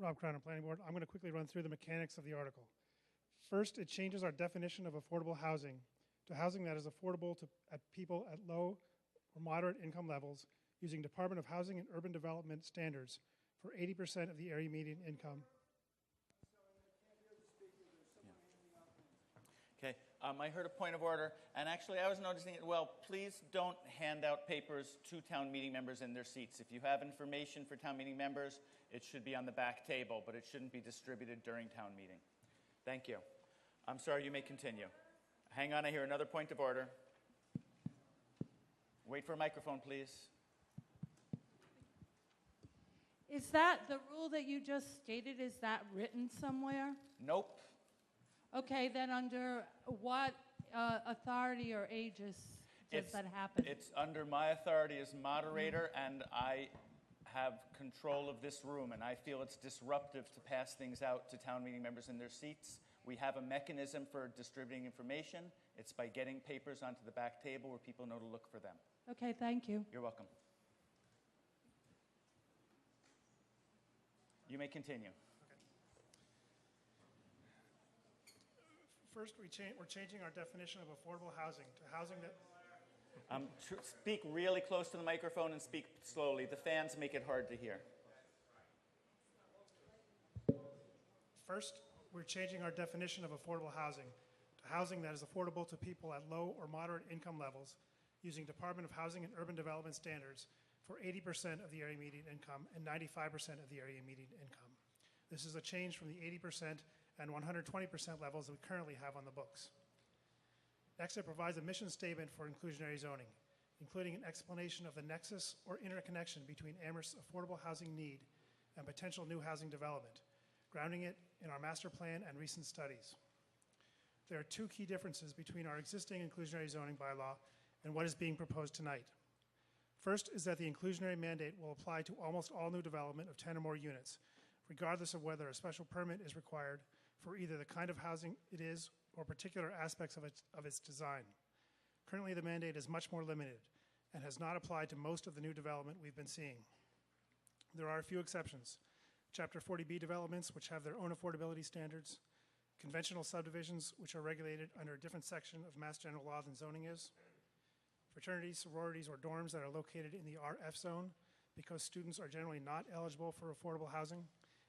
Rob Crown, Planning Board. I'm going to quickly run through the mechanics of the article. First, it changes our definition of affordable housing to housing that is affordable to people at low or moderate income levels using Department of Housing and Urban Development standards for 80% of the area median income. Okay, I heard a point of order, and actually I was noticing it. Well, please don't hand out papers to town meeting members in their seats. If you have information for town meeting members, it should be on the back table, but it shouldn't be distributed during town meeting. Thank you. I'm sorry, you may continue. Hang on, I hear another point of order. Wait for a microphone, please. Is that the rule that you just stated, is that written somewhere? Nope. Okay, then under what authority or aegis does that happen? It's under my authority as moderator, and I have control of this room, and I feel it's disruptive to pass things out to town meeting members in their seats. We have a mechanism for distributing information. It's by getting papers onto the back table where people know to look for them. Okay, thank you. You're welcome. You may continue. Okay. First, we're changing our definition of affordable housing to housing that... Speak really close to the microphone and speak slowly. The fans make it hard to hear. First, we're changing our definition of affordable housing to housing that is affordable to people at low or moderate income levels using Department of Housing and Urban Development standards for 80% of the area median income and 95% of the area median income. This is a change from the 80% and 120% levels that we currently have on the books. Next, it provides a mission statement for inclusionary zoning, including an explanation of the nexus or interconnection between Amherst's affordable housing need and potential new housing development, grounding it in our master plan and recent studies. There are two key differences between our existing inclusionary zoning bylaw and what is being proposed tonight. First is that the inclusionary mandate will apply to almost all new development of 10 or more units, regardless of whether a special permit is required for either the kind of housing it is or particular aspects of its design. Currently, the mandate is much more limited and has not applied to most of the new development we've been seeing. There are a few exceptions. Chapter 40B developments, which have their own affordability standards, conventional subdivisions, which are regulated under a different section of Mass General Law than zoning is, fraternities, sororities, or dorms that are located in the RF zone because students are generally not eligible for affordable housing,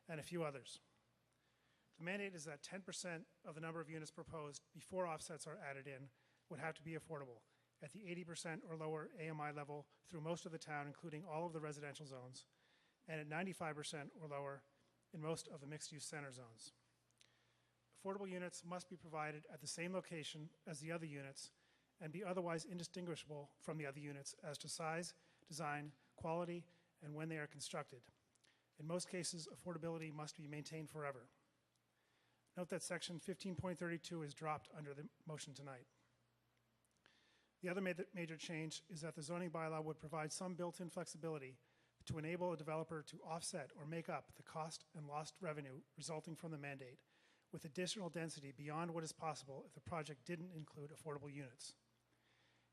and a few others. The mandate is that 10% of the number of units proposed before offsets are added in would have to be affordable at the 80% or lower AMI level through most of the town, including all of the residential zones, and at 95% or lower in most of the mixed-use center zones. Affordable units must be provided at the same location as the other units and be otherwise indistinguishable from the other units as to size, design, quality, and when they are constructed. In most cases, affordability must be maintained forever. Note that section 15.32 is dropped under the motion tonight. The other major change is that the zoning bylaw would provide some built-in flexibility to enable a developer to offset or make up the cost and lost revenue resulting from the mandate with additional density beyond what is possible if the project didn't include affordable units.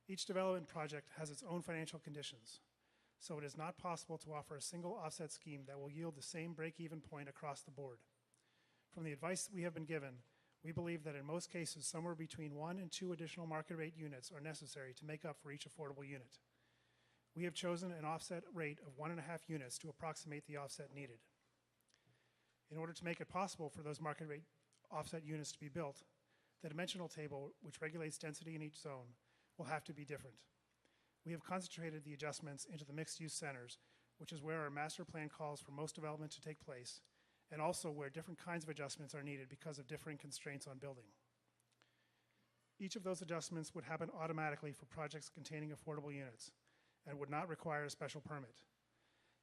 Each development project has its own financial conditions, so it is not possible to offer a single offset scheme that will yield the same break-even point across the board. From the advice we have been given, we believe that in most cases, somewhere between 1 and 2 additional market rate units are necessary to make up for each affordable unit. We have chosen an offset rate of 1.5 units to approximate the offset needed. In order to make it possible for those market rate offset units to be built, the dimensional table, which regulates density in each zone, will have to be different. We have concentrated the adjustments into the mixed-use centers, which is where our master plan calls for most development to take place, and also where different kinds of adjustments are needed because of differing constraints on building. Each of those adjustments would happen automatically for projects containing affordable units and would not require a special permit.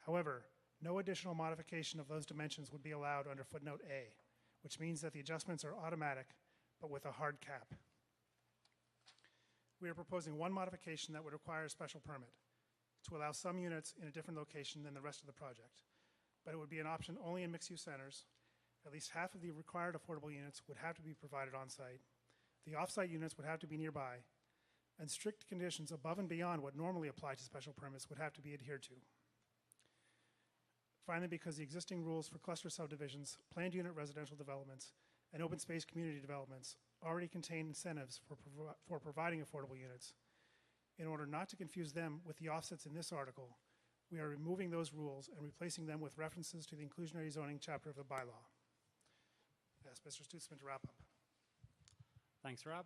However, no additional modification of those dimensions would be allowed under footnote A, which means that the adjustments are automatic, but with a hard cap. We are proposing one modification that would require a special permit to allow some units in a different location than the rest of the project, but it would be an option only in mixed-use centers. At least half of the required affordable units would have to be provided on-site. The off-site units would have to be nearby, and strict conditions above and beyond what normally apply to special permits would have to be adhered to. Finally, because the existing rules for cluster subdivisions, planned unit residential developments, and open space community developments already contain incentives for providing affordable units. In order not to confuse them with the offsets in this article, we are removing those rules and replacing them with references to the inclusionary zoning chapter of the bylaw. Yes, Mr. Stutzman to wrap up. Thanks, Rob.